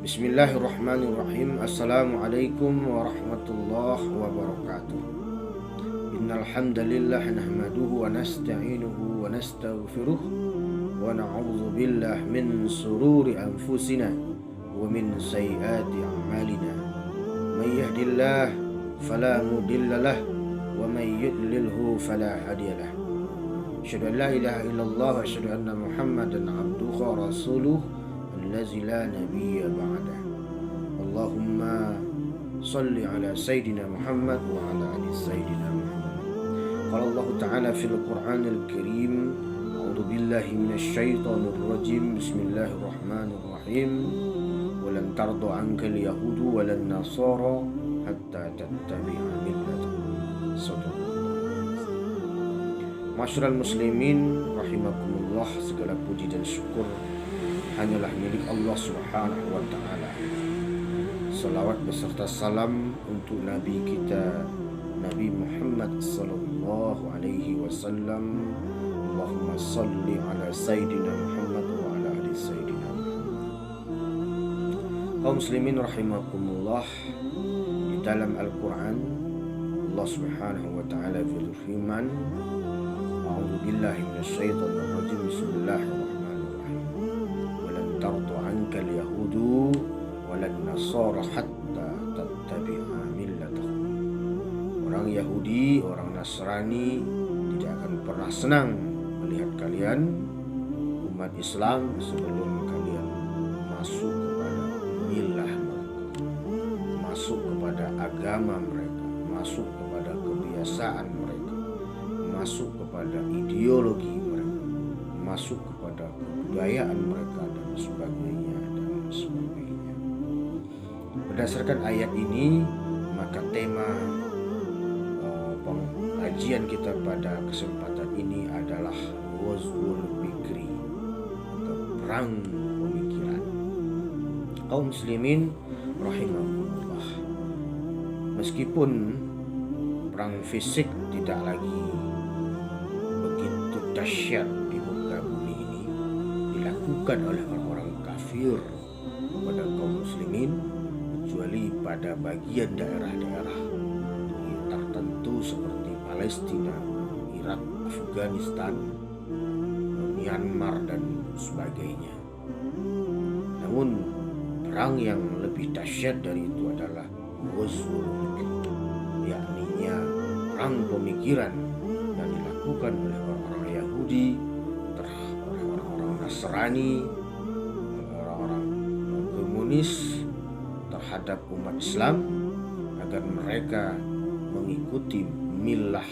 Bismillahirrahmanirrahim. Assalamualaikum warahmatullahi wabarakatuh. Innal hamdalillah nahmaduhu wa nasta'inuhu wa nastaghfiruh wa na'udzu billahi min sururi anfusina wa min sayyiati a'malina. May yahdihillahu fala mudhillalah wa may yudlilhu fala hadiyalah. Asyhadu an la ilaha illallah wa asyhadu anna Muhammadan abduhu wa rasuluh allazi la nabiyya ba'dah. Allahumma salli ala sayyidina Muhammad wa ala ali sayyidina Muhammad. Qala Allah ta'ala fil Qur'anil Karim, a'udzu billahi minasy syaithanir rajim. Bismillahirrahmanirrahim. Walan tarda 'ankal yahudu walan nasara hatta tattabi'a millatahum. Masyarul muslimin rahimakumullah, segala puji dan syukur hanyalah milik Allah Subhanahu wa ta'ala. Salawat beserta salam untuk Nabi kita Nabi Muhammad sallallahu alaihi wasallam. Allahumma salli ala sayyidina Muhammad wa ala ali sayyidina Muhammad. Kaum muslimin rahimakumullah, di dalam Al-Quran Allah Subhanahu wa ta'ala berfirman, a'udzu billahi minasy syaithanir rajim. Bismillahirrahmanirrahim. Tardu ankal yahudu walan nasara hatta tattabi'a millatahum. Orang Yahudi, orang Nasrani tidak akan pernah senang melihat kalian umat Islam sebelum kalian masuk kepada milah mereka, masuk kepada agama mereka, masuk kepada kebiasaan mereka, masuk kepada ideologi mereka, masuk kepada kebudayaan mereka dan sebagainya. Berdasarkan ayat ini, maka tema pengajian kita pada kesempatan ini adalah Ghazwul Fikri atau perang pemikiran. Kaum muslimin rahimahumullah, meskipun perang fisik tidak lagi begitu dahsyat di muka bumi ini dilakukan oleh orang-orang kafir kepada kaum muslimin, kecuali pada bagian daerah-daerah tertentu seperti Palestina, Irak, Afghanistan, Myanmar dan sebagainya. Namun perang yang lebih dahsyat dari itu adalah Ghazwul Fikri, yakni perang pemikiran yang dilakukan oleh orang-orang Yahudi, oleh orang-orang Nasrani, orang-orang komunis terhadap umat Islam agar mereka mengikuti milah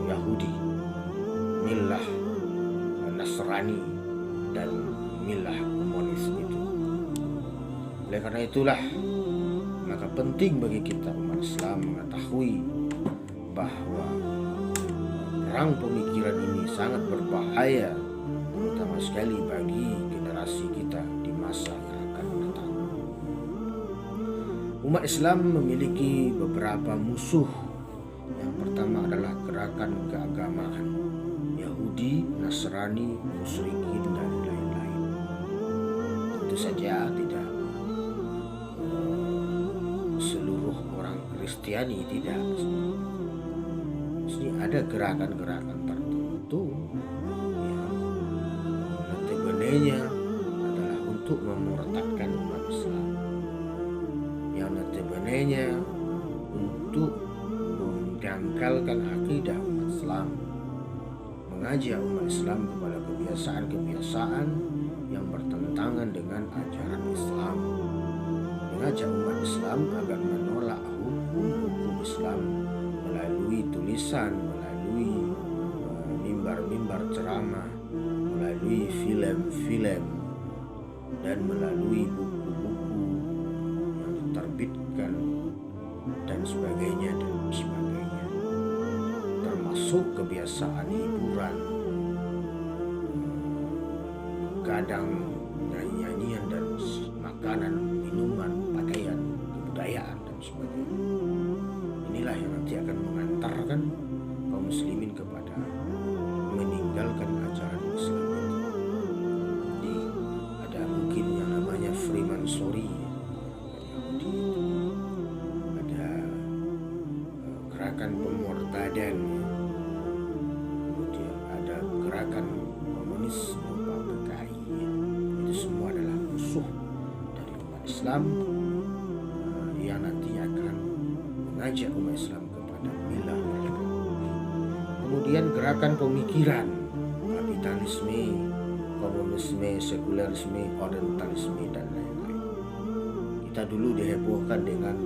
Yahudi, milah Nasrani dan milah komunis itu. Oleh karena itulah maka penting bagi kita umat Islam mengetahui bahwa perang pemikiran ini sangat berbahaya, terutama sekali bagi generasi kita di masa yang akan datang. Umat Islam memiliki beberapa musuh. Yang pertama adalah gerakan keagamaan Yahudi, Nasrani, musyrikin dan lain-lain. Tentu saja tidak seluruh orang Kristiani, tidak. Mesti ada gerakan-gerakan tertentu yang notabene-nya adalah untuk memurtadkan umat Islam, yang notabene-nya untuk mendangkalkan akidah umat Islam, mengajak umat Islam kepada kebiasaan-kebiasaan yang bertentangan dengan ajaran Islam, mengajak umat Islam agar menolak hukum-hukum Islam melalui tulisan, melalui mimbar-mimbar ceramah, melalui film-film dan melalui buku-buku yang diterbitkan dan sebagainya, termasuk kebiasaan hiburan, kadang nyanyi-nyanyian dan makanan, minuman, pakaian, kebudayaan dan sebagainya. Inilah yang nanti akan mengantarkan kaum muslimin kepada meninggalkan ajaran Islam itu. Jadi ada mungkin yang namanya Freeman gerakan pemurtadan, kemudian ada gerakan komunis berupa PKI. Itu semua adalah musuh dari umat Islam yang nantinya akan mengajak umat Islam kepada milah mereka. Kemudian gerakan pemikiran kapitalisme, komunisme, sekulerisme, orientalisme, dan lain-lain. Kita dulu dihebohkan dengan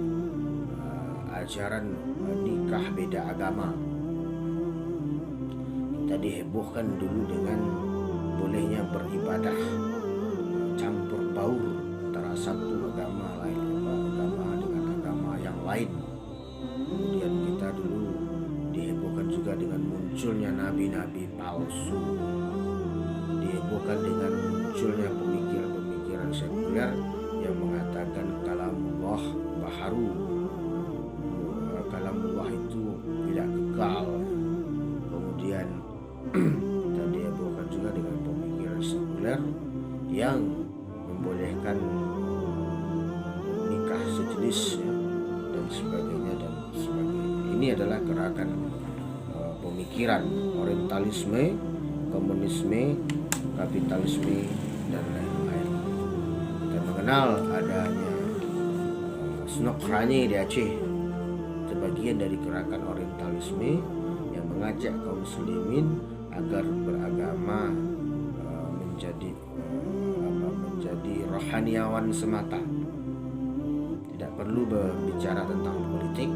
ajaran nikah beda agama. Kita dihebohkan dulu dengan bolehnya beribadah campur baur antara satu agama dengan agama yang lain. Kemudian kita dulu dihebohkan juga dengan munculnya nabi-nabi palsu, dihebohkan dengan munculnya pemikiran-pemikiran sekuler yang mengatakan kalamullah baharu, kalamullah itu tidak kekal. Kemudian kita dihebohkan juga dengan pemikiran sekuler yang membolehkan nikah sejenis dan sebagainya. Ini adalah gerakan pemikiran orientalisme, komunisme, kapitalisme, dan lain-lain. Kita mengenal adanya Snokrani di Aceh, sebagian dari gerakan orientalisme yang mengajak kaum muslimin agar beragama menjadi rohaniawan semata. Tidak perlu berbicara tentang politik,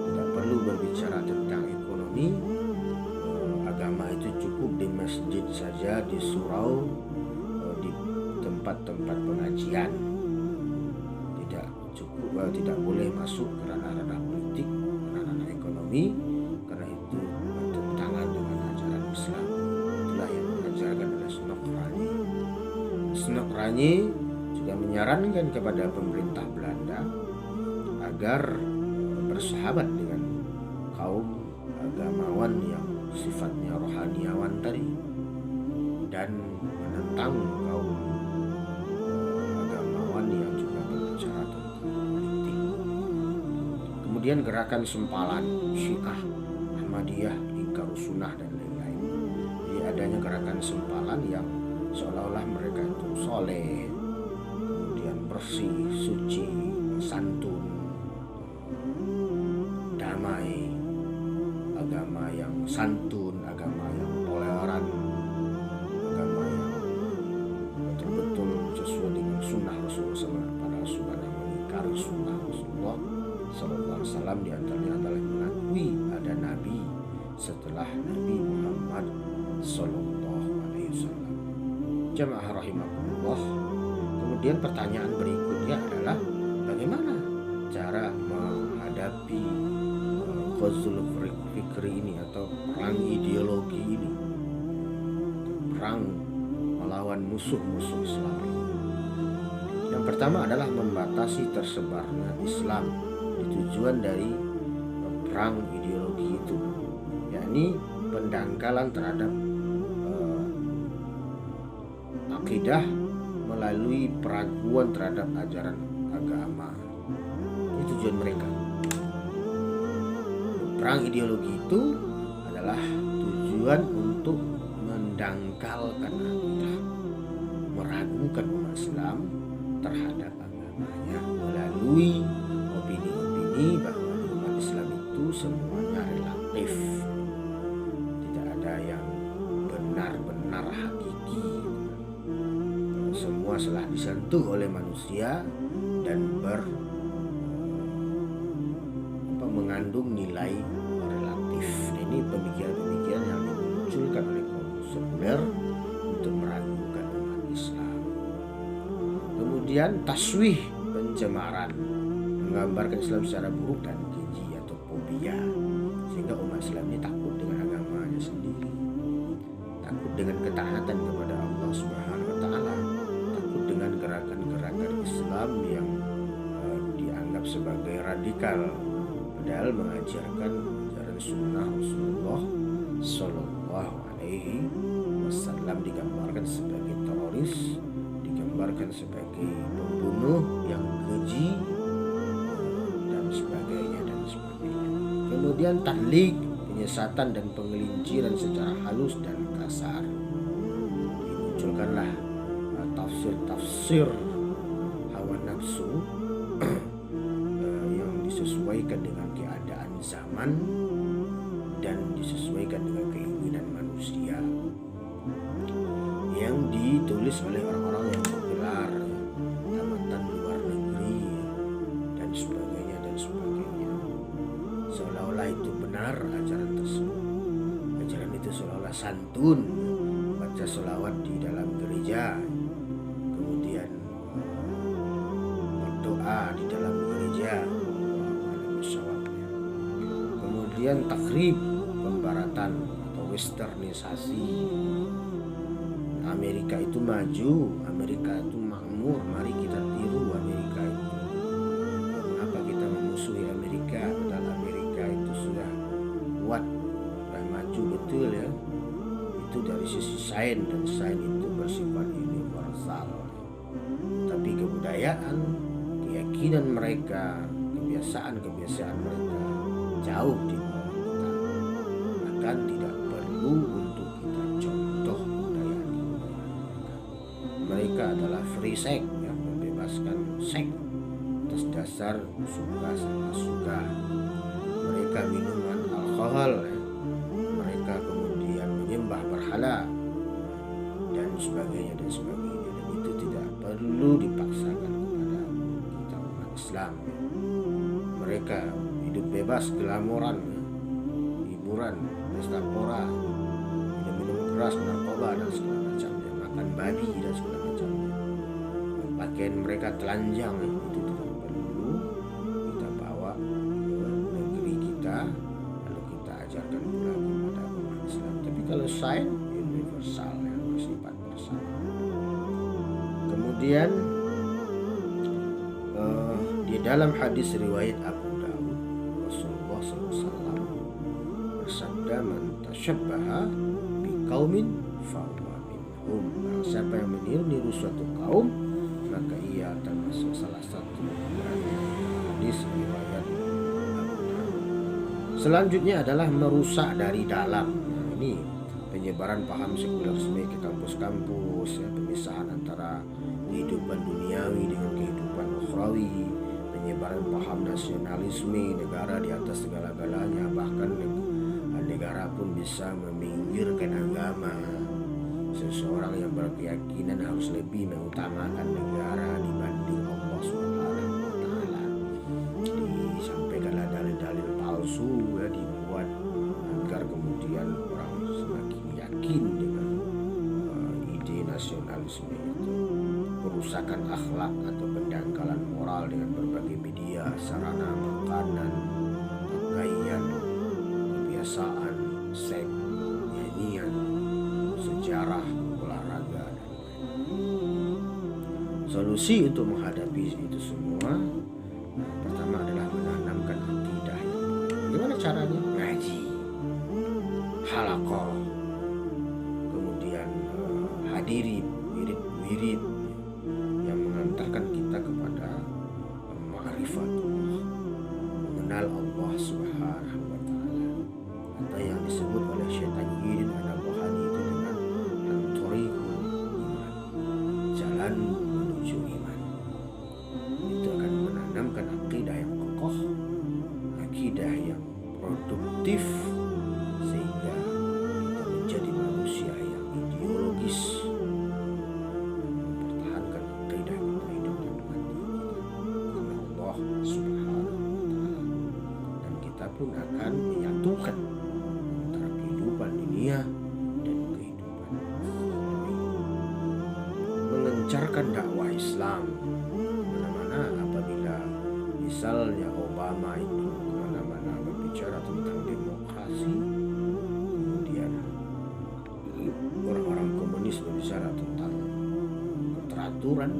tidak perlu berbicara tentang ekonomi. Agama itu cukup di masjid saja, di surau, di tempat-tempat pengajian. Tidak boleh masuk ke ranah-ranah politik, ranah-ranah ekonomi, karena itu bertentangan dengan ajaran Islam. Itulah yang diajarkan oleh Snokrani. Snokrani juga menyarankan kepada pemerintah Belanda agar bersahabat dengan kaum agamawan yang sifatnya rohaniawan tadi dan menentang kaum agamawan yang juga berbicara tentang politik. Kemudian gerakan sempalan Syiah, Ahmadiyah, Ingkarus Sunnah, dan lain-lain. Jadi adanya gerakan sempalan yang seolah-olah mereka itu soleh, kemudian bersih, suci, santun, damai, agama yang santun, agama yang toleran, agama yang betul-betul sesuai dengan sunnah Rasulullah. Pada sunnah mengingkari sunnah Rasulullah SAW, di antaranya adalah mengakui ada nabi setelah Nabi Muhammad SAW. Jamaah rahimakumullah. Kemudian pertanyaan berikutnya adalah bagaimana cara menghadapi ghazul fikri ini atau perang ideologi ini, perang melawan musuh-musuh Islam ini. Yang pertama adalah membatasi tersebarnya Islam. Tujuan dari perang ideologi itu yakni pendangkalan terhadap akidah melalui peraguan terhadap ajaran agama. Itu tujuan mereka. Perang ideologi itu adalah tujuan untuk mendangkalkan akidah, meragukan umat Islam terhadap agamanya melalui opini-opini bahwa umat Islam itu semuanya relatif, tidak ada yang benar-benar hakiki. Semua telah disentuh oleh manusia dan mengandung nilai relatif. Ini pemikiran-pemikiran yang dimunculkan oleh kaum sekuler untuk meragukan umat Islam. Kemudian taswih, pencemaran, menggambarkan Islam secara buruk dan keji atau fobia, sehingga umat Islam ini takut dengan agamanya sendiri, takut dengan ketaatan kepada Allah Subhanahu wa Ta'ala, takut dengan gerakan-gerakan Islam yang dianggap sebagai radikal, padahal mengajarkan ajaran sunnah Rasulullah Sallallahu Alaihi Wasallam, digambarkan sebagai teroris, digambarkan sebagai pembunuh yang keji, dan sebagainya. Kemudian tahlik, penyesatan dan pengelinciran secara halus dan kasar. Dimunculkanlah tafsir-tafsir hawa nafsu yang disesuaikan dengan keadaan zaman dan disesuaikan dengan keinginan manusia, yang ditulis oleh orang-orang yang bergelar tamatan luar negeri dan sebagainya, seolah-olah itu benar ajaran tersebut. Ajaran itu seolah-olah santun, baca sholawat di dalam gereja, kemudian berdoa di dalam gereja, kemudian takrib, pembaratan atau westernisasi. Amerika itu maju, Amerika itu makmur, mari kita tiru Amerika itu. Mengapa kita memusuhi Amerika, padahal Amerika itu sudah kuat, sudah maju betul ya. Itu dari sisi sains, dan sains itu bersifat universal. Tapi kebudayaan, keyakinan mereka, kebiasaan mereka jauh di bawah kita. Bahkan tidak perlu untuk kita contoh budaya mereka. Mereka adalah free sex, yang membebaskan seks atas dasar suka sama suka. Mereka minuman alkohol, mereka kemudian menyembah berhala dan sebagainya, dan itu tidak perlu dipaksakan kepada kita umat Islam. Mereka hidup bebas, glamouran, hiburan, pesta pora, minum keras, narkoba dan segala macamnya, makan babi dan segala macamnya. Pakaian mereka telanjang, itu tidak perlu kita bawa ke negeri kita, lalu kita ajarkan pula kepada umat Islam. Tapi kalau sains universal, yang bersifat bersama. Kemudian di dalam hadis riwayat Abu Dawud, Rasulullah SAW bersabda, "Man tasyabbaha biqaumin fahuwa minhum." Barang siapa yang meniru suatu kaum, maka ia termasuk salah satu dari hadis riwayat Abu Dawud. Selanjutnya adalah merusak dari dalam. Nah, ini penyebaran paham sekulerisme ke kampus-kampus, ya, pemisahan antara kehidupan duniawi dengan kehidupan ukhrawi, penyebaran paham nasionalisme, negara di atas segala-galanya, bahkan negara pun bisa meminggirkan agama. Seseorang yang berkeyakinan harus lebih mengutamakan negara dibanding Allah Subhanahu wa Ta'ala. Disampaikanlah dalil-dalil palsu, ya, dibuat agar kemudian orang semakin yakin dengan ide nasionalisme itu. Perusakan akhlak atau pendangkalan moral dengan berbagai media, sarana makanan, pakaian, kebiasaan, seks, nyanyian, sejarah, olahraga, dan lain-lain. Solusi untuk menghadapi itu semua, pertama adalah menanamkan akidah. Bagaimana caranya? Ngaji, halaqah, kemudian hadiri wirid yang mengantarkan kita kepada ma'rifatullah, mengenal Allah Subhanahu wa Ta'ala, atau yang disebut oleh Syekh Tajuddin An-Nabhani itu dengan thariqul iman, jalan menuju iman. Itu akan menanamkan akidah yang kokoh, akidah yang produktif, sehingga kita menjadi manusia yang ideologis, mempertahankan akidah kita hidup dan mati kita karena Allah Subhanahu wa Ta'ala. Dan kita pun akan menyatukan antara kehidupan dunia dan kehidupan ukhrawi. Mengencarkan dakwah Islam mana-mana. Apabila misalnya Obama itu kemana-mana berbicara tentang demokrasi, kemudian orang-orang komunis berbicara tentang keteraturan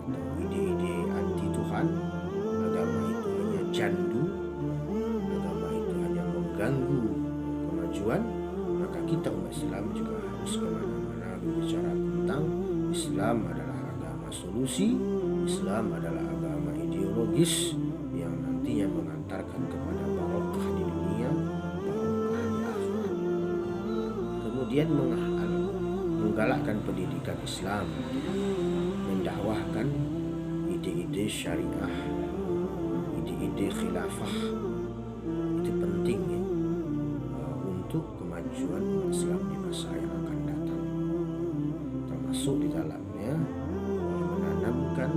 atau ide-ide anti Tuhan, agama itu hanya candu, agama itu hanya mengganggu kemajuan, maka kita umat Islam juga harus kemana-mana berbicara tentang Islam adalah agama agama solusi. Islam adalah agama ideologis yang nantinya mengantarkan kepada barokah di dunia, barokah di akhirat. Kemudian menggalakkan pendidikan Islam, mendakwahkan ide-ide syariah, ide-ide khilafah. Itu penting ya, untuk kemajuan umat Islam di masa yang akan datang. Termasuk di dalamnya menanamkan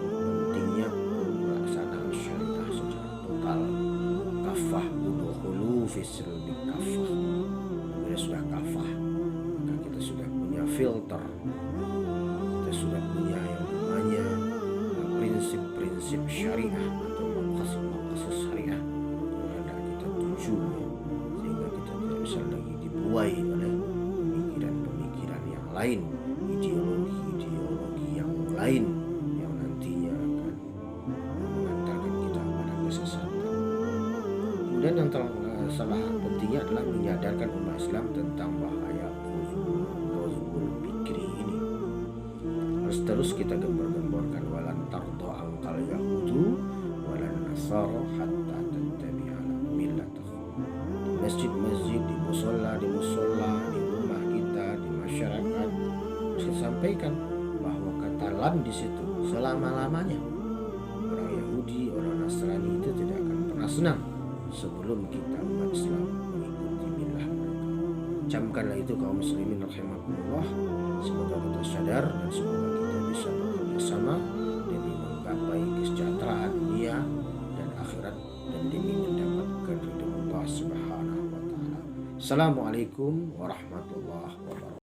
pentingnya pelaksanaan syariah secara total. Kafah udkhulu fis-silmi kafah. Bila sudah kafah, maka kita sudah punya filter. Kita sudah punya yang namanya prinsip-prinsip syariah atau maqasid syariah yang hendak kita tuju, sehingga kita tidak bisa lagi dibuai oleh pemikiran-pemikiran yang lain, ideologi-ideologi yang lain yang nantinya akan mengantarkan kita pada kesesatan. Kemudian yang salah pentingnya adalah menyadarkan umat Islam tentang bahaya ghazwul fikri ini. Harus terus kita gembar-gemborkan, walan tarda angkal yahudu walan nasara hatta tattabi'a millatahum. Masjid-masjid, di musola, di rumah kita, di masyarakat, harus sampaikan bahwa kata lan di situ selama-lamanya. Orang Yahudi, orang Nasrani itu tidak akan pernah senang sebelum kita umat Islam mengikuti milah mereka. Camkanlah itu kaum muslimin rahimakumullah. Semoga kita sadar dan semoga kita bisa bekerja sama demi menggapai kesejahteraan dunia dan akhirat dan demi mendapatkan ridho Allah Subhanahu wa taala. Assalamualaikum warahmatullahi wabarakatuh.